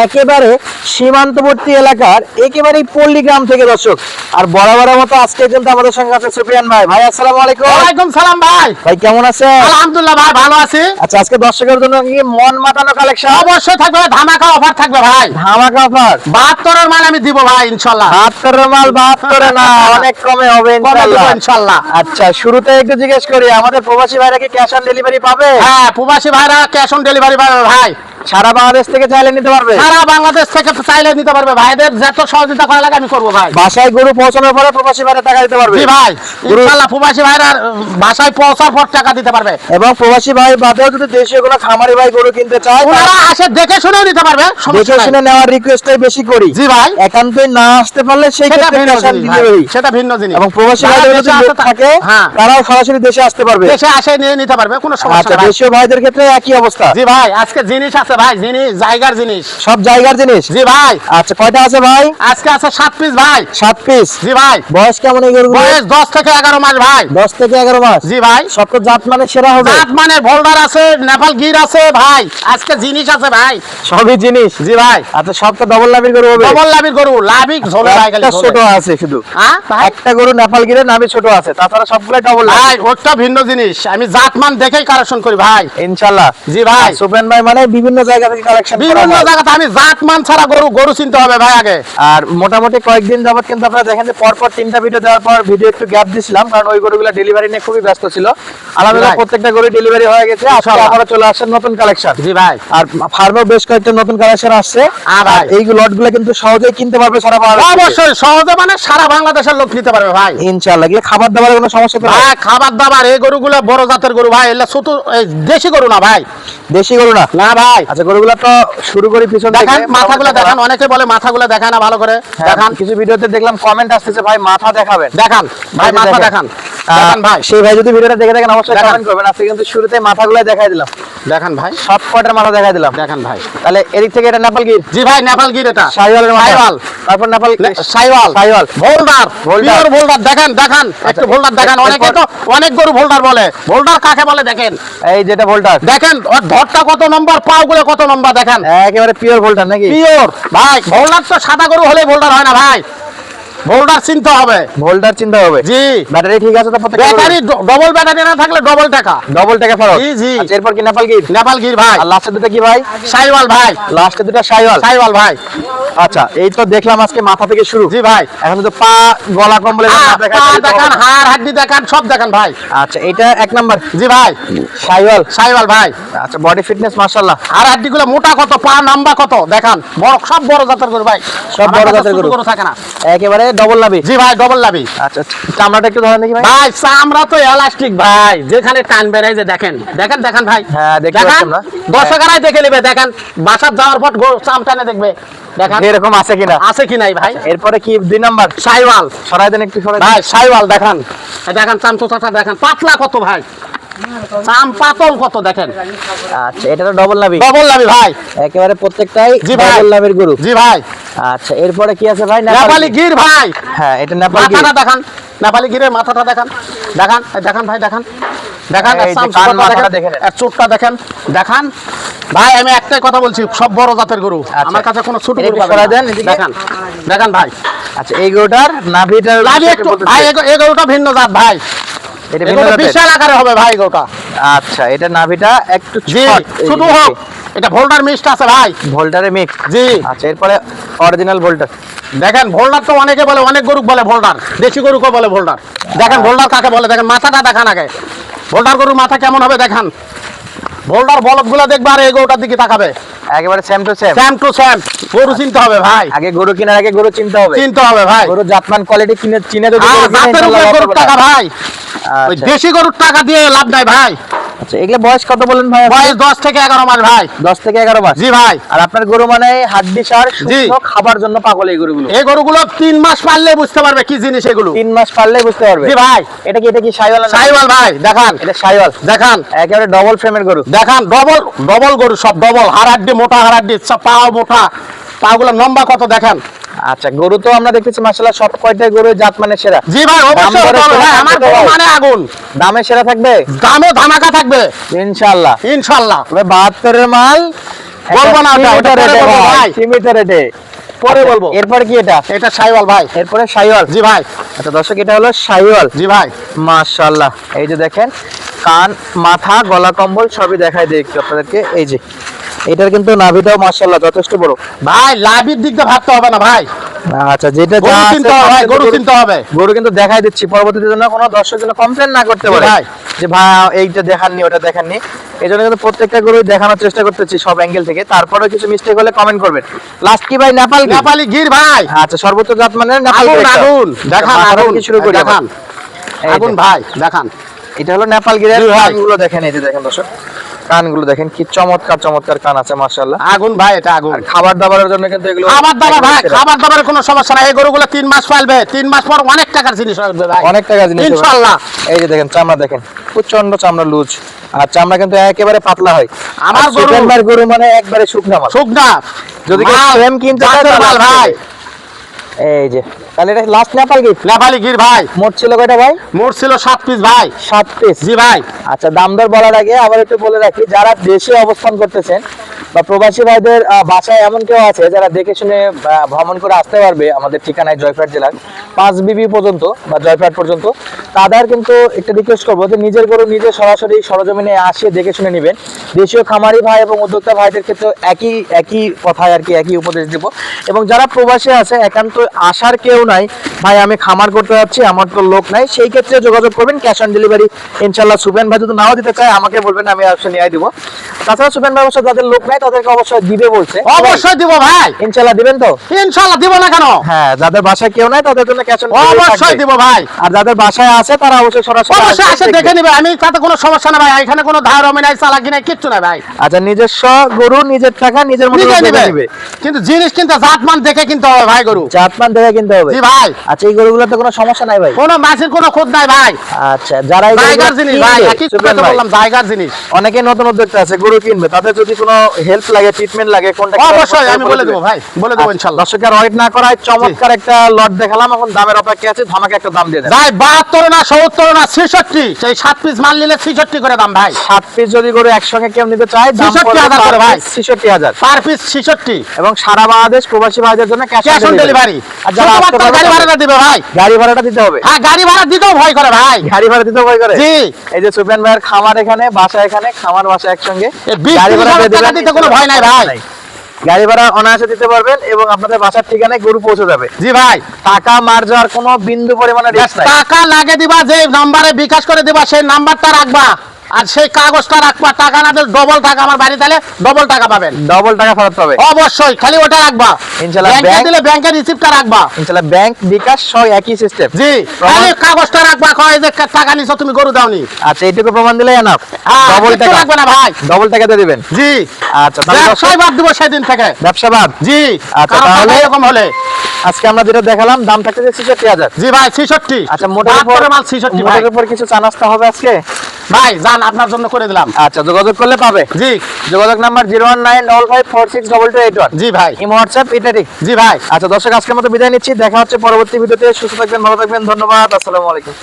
একেবারে সীমান্তবর্তী এলাকার একেবারেই পল্লী গ্রাম থেকে দর্শক। আর বরাবরের মতো আজকে কিন্তু আমাদের সঙ্গে আছে সুফিয়ান ভাই। ভাই আসসালামু আলাইকুম। ওয়ালাইকুম সালাম ভাই। ভাই কেমন আছেন? আলহামদুলিল্লাহ ভাই, ভালো আছি। আচ্ছা, আজকে দর্শকের জন্য কি মন মাতানো কালেকশন? অবশ্যই থাকবে, ধামাকা অফার থাকবে ভাই। ধামাকা অফার 72 এর মাল আমি দিব ভাই ইনশাআল্লাহ। 72 এর মাল 72 না, অনেক কমে হবে কমে দিব ইনশাআল্লাহ। ইনশাআল্লাহ। আচ্ছা, শুরুতে একটু জিজ্ঞেস করি, আমাদের প্রবাসী ভাইরা কি ক্যাশ অন ডেলিভারি পাবে? হ্যাঁ, প্রবাসী ভাইরা ক্যাশ অন ডেলিভারি পাবে ভাই। সারা বাংলাদেশ থেকে চাইলে নিতে পারবে? সারা বাংলাদেশ থেকে চাইলে নিতে পারবে, ভাইদের যত সহযোগিতা করা লাগে আমি করব ভাই। বাসায় গরু পৌঁছানোর পরে প্রবাসী ভাইরা টাকা দিতে পারবে? জি ভাই, ইনশাআল্লাহ প্রবাসী ভাইরা বাসায় পৌঁছার পর টাকা দিতে পারবে। এবং প্রবাসী ভাই বাদেও যদি দেশীয় কোনো খামারি ভাই গরু কিনতে চায়, ওনারা আসে দেখে শুনেও নিতে পারবে, সমস্যা দেখে নাই। শুনে নেওয়ার রিকোয়েস্টটাই বেশি করি। জি ভাই, একান্তই না আসতে পারলে সেই সেটা ক্ষেত্রে ভিন্ন cash on জিনিস ভাই, delivery। সেটা ভিন্ন জিনিস। এবং প্রবাসী যারা ভাইদের দেশে যদি লোক আছে থাকে হ্যাঁ, তারাও সরাসরি দেশে আসতে পারবে। দেশে আসে নিয়ে নিতে পারবে, কোনো সমস্যা আচ্ছা, নাই। দেশীয় ভাইদের ক্ষেত্রে একই অবস্থা? জি ভাই, আজকে জিনিস আছে ভাই, জিনিস জায়গার জিনিস। সব জায়গার জিনিস? জি ভাই, আচ্ছা, কয়টা আছে ভাই? আজকে আছে 7 পিস ভাই। 7 পিস। জি ভাই, বয়স কেমন এই গরুগুলো? বয়স 10 থেকে 11 মাস ভাই। 10 থেকে 11 মাস। জি ভাই, সব তো জাত মানে সেরা হবে? জাত মানে ভোল্ডার আছে, নেপাল গির আছে ভাই, আজকে জিনিস আছে ভাই। সবই জিনিস। জি ভাই, আচ্ছা, সব তো ডবল লাভির গরু হবে? ডবল লাভির গরু, লাভিক ঝোলে ভাই, খালি একটা ঝোলে। ছোট আছে শুধু। হ্যাঁ ভাই, একটা গরু নেপাল গিরে নাভি ছোট আছে, তাছাড়া সবগুলাই ডবল লাভ। ভাই ওটা ভিন্ন জিনিস, আমি জাতমান দেখেই কালেকশন করি ভাই। ইনশাআল্লাহ। জি ভাই, আর সুফিয়ান ভাই মানে বিভিন্ন জায়গা থেকে কালেকশন করা বিভিন্ন হয়। জায়গাতে আমি জাতমান ছাড়া গরু চিনতে হবে ভাই আগে। আর মোটামুটি কয়েকদিন যাবত কিন্তু আপনারা দেখেন যে পরপর 3টা ভিডিও দেওয়ার পর ভিডিও একটু গ্যাপ দিছিলাম, কারণ ওই গরুগুলো ডেলিভারি নিয়ে খুবই ব্যস্ত ছিল। আলহামদুলিল্লাহ ভাই। প্রত্যেকটা গরু ডেলিভারি হয়ে গেছে, আজকে ইনশাআল্লাহ। আবারও চলে আসছে নতুন কালেকশন। জি ভাই, আর ফার্মেও বেশ কয়েকটা নতুন কালেকশন আসছে। হ্যাঁ ভাই। আর এই লটগুলো কিন্তু সহজেই কিনতে পারবে সারা বাংলাদেশ থেকে। অবশ্যই সহজে মানে সারা বাংলাদেশের লোক নিতে পারবে ভাই। ইনশাআল্লাহ। এগুলো খাবার দাবারের কোনো সমস্যা তো নাই? ভাই খাবার দাবার, এই গরুগুলো বড় জাতের গরু ভাই, এগুলো ছোট দেশি গরু না ভাই। দেশি গরু না? না ভাই, আচ্ছা, গরুগুলো তো শুরু করি পিছন থেকে। দেখেন মাথাগুলো দেখান, অনেকে বলে মাথাগুলো দেখায় না ভালো করে। হ্যাঁ, দেখান কিছু ভিডিওতে দেখলাম কমেন্ট আসতেছে, ভাই মাথা দেখাবেন। দেখান ভাই, এই যে মাথা দেখেন। দেখান, দেখান ভাই, সেই ভাই যদি ভিডিওটা দেখে থাকেন অবশ্যই দেখান। কমেন্ট করবেন। আজকে কিন্তু শুরুতে মাথাগুলাই দেখাই দিলাম, দেখান ভাই, সব কয়টার মাথা দেখাই দিলাম। দেখান ভাই। তাহলে এদিক থেকে এটা নেপাল গির, জি ভাই, নেপাল গির, এটা শাহিওয়ালের মাথা। শাহিওয়াল। তারপর নেপাল সাইওয়াল, শাহিওয়াল। ভোল্ডার, ভোল্ডার। পিওর ভোল্ডার। দেখেন দেখান, একটু ভোল্ডার দেখান। অনেকে তো অনেক গরু ভোল্ডার বলে, ভোল্ডার কাকে বলে দেখেন। এই যেটা ভোল্টার, দেখেন ওর ধরটা কত নম্বর, পাগুলো কত নম্বর দেখেন। একেবারে পিওর ভোল্টার নাকি? পিওর ভাই, ভোল্ডার তো সাদা গরু হলে ভোল্ডার হয় না ভাই, ভোল্ডার চিনতে হবে। ভোল্টার চিন্তা হবে। জি, ব্যাটারি ঠিক আছে তো? ব্যাটারি ডবল ব্যাটারি না থাকলে ডবল টাকা। ডবল টাকা ফরক। জি জি, আচ্ছা, এরপর কি নেপাল গির? নেপাল গির ভাই। আর লাস্টের দুটো কি ভাই? সাইওয়াল ভাই, লাস্টের দুটো শাহিওয়াল। সাইওয়াল ভাই। আচ্ছা, এই তো দেখলাম আজকে মাথা থেকে শুরু। জি ভাই, এখন তো পা, গলা কম্বলে পা দেখান, হাড় হাড্ডি দেখান, সব দেখান ভাই। আচ্ছা, এটা 1 নাম্বার জি ভাই, শাহিওয়াল। সাইওয়াল ভাই। আচ্ছা, বডি ফিটনেস মাশাআল্লাহ। আর হাড্ডি গুলো মোটা কত, পা নাম্বা কত দেখান। বড়, সব বড় জাতের গরু ভাই, সব আমার বড় কাছে জাতের ছোট গরু। থাকে না। একেবারে ডবল লাভি। জি ভাই, ডবল লাভি। আচ্ছা, চামড়াটা একটু ধরেন দেখি ভাই। ভাই চামড়া তো এলাস্টিক ভাই, যেখানে টানবেন এই যে দেখেন, দেখেন দেখেন ভাই। হ্যাঁ, দেখতে দেখেন, পাচ্ছেন না? দর্শকেরাই দেখে নেবে, দেখেন বাসার যাওয়ার পর চাম টানে দেখবে, দেখেন এরকম আছে কিনা। আছে কি নাই ভাই। এরপরে কি 2 নাম্বার? সাইওয়াল সরাই দেন একটু, সরাই দেন। ভাই, সাইওয়াল দেখেন, এই দেখেন চাম চোচাটা দেখেন, পাতলা কত ভাই, চাম পাতল কত দেখেন। আচ্ছা, এটা তো ডবল লাভি। ডবল লাভি ভাই। একেবারে প্রত্যেকটাই জি ভাই। ডবল লাভির গরু। জি ভাই, আচ্ছা, এরপরে কি আছে ভাই? নেপালি গির ভাই। হ্যাঁ, এটা নেপাল গির। মাথাটা দেখান, নেপালি গিরের মাথাটা দেখান, দেখান, এই দেখেন ভাই, দেখান, দেখান, এই যে চাম কান, চোচাটা মাথাটা দেখেন, দেখে নেন। এর চোটটা দেখেন, দেখান। ভাই আমি একটাই কথা বলছি, সব বড় জাতের গরু, আচ্ছা। আমার কাছে কোনো ছোট এটা গরু একটু পাবেন সরাই না। দেন এদিকে। দেখান, দেখান ভাই। আচ্ছা, এই গরুটার নাভিটার লাভি একটু ভাই, এই গরুটা ভিন্ন জাত ভাই, এটা এই ভিন্ন গরুটা জাতের। বিশাল আকারে হবে ভাই গরুটা। আচ্ছা, এটা নাভিটা একটু জি, ছোট, ছোট হোক, এটা ভোল্ডার মিক্সড আছে ভাই। ভোল্টারে মিক্স। জি, আচ্ছা, এরপরে অরিজিনাল ভোল্টার। দেখেন ভোল্ডার তো অনেকে বলে, অনেক গরু বলে ভোল্ডার, দেশি গরুকে বলে ভোল্ডার। দেখেন ভোল্ডার কাকে বলে, দেখেন মাথাটা দেখান আগে, ভোল্ডার গরুর মাথা কেমন হবে দেখান। ভোল্ডার বলদগুলো দেখবে আর এই গরুটার দিকে তাকাবে, একেবারে same to same. Sam two Sam. গরু চিনতে হবে ভাই, আগে গরু কেনার আগে গরু চিনতে হবে। চিনতে হবে ভাই। গরু জাতমান কোয়ালিটি চিনে যদি আর গরু কিনে, জাতের উপরে ইনশাআল্লাহ গরুর লাভ টাকা হবে না। ভাই, ওই আচ্ছা, দেশি গরুর টাকা দিয়ে লাভ নাই ভাই। আচ্ছা, এগুলা বয়স কত বলেন ভাই? বয়স 10 থেকে 11 মাস ভাই। 10 থেকে 11 মাস। জি ভাই, আর আপনার গরু মানে হাড্ডি সার জি। শুকনো খাবার জন্য পাগল এই গরুগুলো। এই গরুগুলো 3 মাস পারলে বুঝতে পারবে কি জিনিস এগুলো। 3 মাস পারলেই বুঝতে পারবে। জি ভাই, এটা কি শাহিওয়াল? সাইওয়াল ভাই, দেখান, এটা শাহিওয়াল। দেখান, একেবারে ডবল ফ্রেমের গরু। দেখান, ডবল ডবল গরু, সব ডবল, হাড়াড্ডি মোটা, হাড়াড্ডি পা মোটা, পাগুলো লম্বা কত দেখেন। আচ্ছা, গরু তো আমরা দেখতেছি মাশাআল্লাহ সব কয়টাই গরু জাত মানে সেরা। জি ভাই, অবশ্যই দাম হতে হবে দরে ভাই, আমার সেরা গরু থাকবে মানে আগুন, দামে সেরা থাকবে দামে ধামাকা থাকবে ইনশাআল্লাহ। ইনশাআল্লাহ। তবে 72 এর মাল বলবো না ওটা, ওটা পরে বলবো ভাই, সীমিত রেটে পরে বলবো। এরপর কি এটা? এটা শাইওয়াল ভাই। এরপরে শাইওয়াল। জি ভাই। আচ্ছা দর্শক, এটা হলো শাইওয়াল। জি ভাই। মাশাআল্লাহ, এই যে দেখেন কান, মাথা, গলা, কম্বল সবই দেখাই দিই একটু আপনাদেরকে। এই যে এটার কিন্তু নাভিটাও মাশাআল্লাহ যথেষ্ট বড় ভাই। লাভির দিক দিয়ে ভাবতে হবে না ভাই, আচ্ছা যেটা যা গরু আছে কিনতে হবে ভাই, গরু কিনতে হবে। গরু কিন্তু দেখাই দিচ্ছি, পরবর্তীতে যেন কোনো দর্শক যেন কমপ্লেন না করতে জি পারে ভাই। যে ভাই এইটা দেখাননি ওটা দেখাননি। এই জন্য কিন্তু প্রত্যেকটা গরু দেখানোর চেষ্টা করতেছি সব অ্যাঙ্গেল থেকে। তারপরেও কিছু মিস্টেক হলে কমেন্ট করবেন। লাস্ট কি ভাই? নেপাল গির? নেপালি গির ভাই। আচ্ছা সর্বোচ্চ জাত মানে নেপাল আগুন গির একটা। আগুন দেখান, মাথা আগুন থেকে শুরু করি আমরা। দেখান, এই আগুন যে, ভাই দেখান। এটা হলো নেপাল গিরের জি ভাই। কানগুলো দেখেন, এই যে দেখেন দর্শক কানগুলো দেখেন কি চমৎকার চমৎকার কান আছে মাশাআল্লাহ। আগুন ভাই, এটা আগুন। আর খাবার দাবারের জন্য কিন্তু এগুলো খাবার দাবার ভাই, সেরা। খাবার দাবারের কোনো সমস্যা নাই। এই গরুগুলো 3 মাস পালবে, 3 মাস পর অনেক টাকার জিনিস হবে ভাই, অনেক টাকা জিনিস হবে। ইনশাআল্লাহ। এই যে দেখেন চামড়া দেখেন, প্রচন্ড চামড়া লুজ, আর চামড়া কিন্তু একেবারে পাতলা হয়। আমার আর গরু- সুপার মার গরু মানে একবারে শুকনা মাল। শুকনা যদি কেউ মাল, ফ্রেম কিনতে চায় জাতের তাহলে মাল ভাই। এই যে তাহলে এটা লাস্ট নেপাল গির। নেপালি গির ভাই। মোট ছিল কয়টা ভাই? মোট ছিল 7 পিস ভাই। 7 পিস। জি ভাই। আচ্ছা দাম দর বলার আগে আবার একটু বলে রাখি, যারা দেশে অবস্থান করতেছেন বা প্রবাসী ভাইদের বাসায় এমন কেউ আছে যারা দেখে শুনে ভ্রমণ করে আসতে পারবে আমাদের ঠিকানায় জয়পুরহাট জেলার 5 বিবি পর্যন্ত বা জয়পুরহাট পর্যন্ত, তাদের কিন্তু একটা রিকোয়েস্ট করবো যে নিজের গরু নিজে সরাসরি সরজমিনে আসে দেখে শুনে নেবেন। দেশীয় খামারি ভাই এবং উদ্যোক্তা ভাইদের ক্ষেত্রে একই একই কথায় আর কি একই উপদেশ দিব। এবং যারা প্রবাসে আছে একান্ত আসার কেউ নাই, ভাই আমি খামার করতে যাচ্ছি আমার তো লোক নাই, সেই ক্ষেত্রে যোগাযোগ করবেন। ক্যাশ অন ডেলিভারি ইনশাল্লাহ সুবেন ভাই যদি নাও দিতে চায় আমাকে বলবেন, আমি অবশ্যই নিয়ে দিব। তাছাড়া সুবেন ভাই অবশ্য যাদের লোক নাই তাদেরকে অবশ্যই দিবে বলছে। অবশ্যই দিব ভাই, ইনশাল্লাহ দিবেন তো? ইনশাআল্লাহ দিব না কেন? হ্যাঁ, যাদের বাসায় কেউ নাই তাদের জন্য ক্যাশ অন অবশ্যই দিব ভাই। আর যাদের বাসায় আছে তারা অবশ্যই সরাসরি অবশ্যই আসবে, আসে দেখবে। দেখে নিবে, আমি তাতে কোনো সমস্যা না ভাই। এখানে কোনো ধার আমি নাই, চালাকি নাই, কিচ্ছু নাই ভাই। আচ্ছা নিজস্ব গরু নিজের টাকা নিজের মতো নিজে করে নিবে, নিবে। কিন্তু জিনিস কিনতে জাতমান দেখে কিনতে হবে ভাই গরু। জাতমান দেখে কিনতে হবে। জি ভাই। আচ্ছা এই গরুগুলোতে কোনো সমস্যা নাই ভাই? কোনো মাছের কোনো খুদ নাই ভাই। আচ্ছা যারা এই জায়গার গরুগুলো জিনিস ভাই, কিনবে, একই সুবেন কথা ভাই, বললাম, জায়গার জিনিস। অনেকে নতুন উদ্যোক্তা আছে গরু কিনবে, তাদের যদি কোনো হেল্প লাগে ট্রিটমেন্ট লাগে কোনটা কিভাবে অবশ্যই করতে হবে আমি বলে দেবো ভাই, বলে দেবো ইনশাআল্লাহ। দর্শকের ওয়েট না করায় চমৎকার একটা লট দেখালাম, এখন দামের অপেক্ষা আছে, ধামাকে একটা দাম দিয়ে দেন। ভাই 72 না 70 না 66, সেই 7 পিস মাল নিলে 66 করে দাম ভাই। 7 পিস যদি গরু একসঙ্গে কেউ নিতে চায় দাম 66,000 করে ভাই। 66,000 পার পিস 66, এবং সারা বাংলাদেশ প্রবাসী ভাইদের জন্য ক্যাশ ক্যাশ অন ডেলিভারি। আর যারা আসতে শুধুমাত্র পারবে গাড়ি ভাড়াটা দিবে ভাই। গাড়ি ভাড়াটা দিতে হবে। হ্যাঁ, গাড়ি ভাড়া দিতেও ভয় করে ভাই। গাড়ি ভাড়া দিতে ভয় করে? জি। এই যে সুবেন ভাইয়ের খামার এখানে, বাসা এখানে, খামার বাসা একসঙ্গে, এই 20-30,000 টাকা দিতে কোনো ভয় নাই ভাই। গাড়ি ভাড়া অনায়াসে দিতে পারবেন এবং আপনাদের বাসার ঠিকানায় গরু পৌঁছে যাবে। জি ভাই। টাকা মার যাওয়ার কোনো বিন্দু পরিমাণে রিস্ক নাই। টাকা লাগে দিবা, যে নাম্বারে বিকাশ করে দিবা সেই নাম্বারটা রাখবা, আর সেই কাগজটা রাখবা। টাকা না দিলে ডবল টাকা, আমার বাড়ি তাহলে ডবল টাকা পাবেন। ডবল টাকা ফেরত পাবে অবশ্যই, খালি ওটা রাখবা। ইনশাআল্লাহ। ব্যাংকে ব্যাংক দিলে ব্যাংকের রিসিপ্টটা রাখবা। ইনশাআল্লাহ ব্যাংক বিকাশ সব একই সিস্টেম। জি, খালি কাগজটা রাখবা, কয় যে টাকা নিছো তুমি, গরু দাওনি। আচ্ছা এইটুকু প্রমাণ দিলেই এনাফ। ডবল কিচ্ছু টাকা রাখবে না ভাই। ডবল টাকা দিয়ে দিবেন। জি। আচ্ছা তাহলে ব্যবসায় বাদ দিব সেদিন থেকে। ব্যবসা বাদ। জি। আচ্ছা, কারো টাকা তাহলে- এরকম হলে। আজকে আমরা যেটা দেখালাম দাম থাকছে 66,000। জি ভাই 66। আচ্ছা মোটের উপর মাল 66 ভাই। মোটের উপর কিছু চা নাস্তা হবে আজকে? ভাই যান, আপনার জন্য করে দিলাম। আচ্ছা যোগাযোগ করলে পাবে। জি। যোগাযোগ নাম্বার 01955462282. জি ভাই। ইমো হোয়াটসঅ্যাপ এটারই। জি ভাই। আচ্ছা দর্শক আজকের মতো বিদায় নিচ্ছি, দেখা হচ্ছে পরবর্তী ভিডিওতে। সুস্থ থাকবেন, ভালো থাকবেন, ধন্যবাদ, আসসালামু আলাইকুম।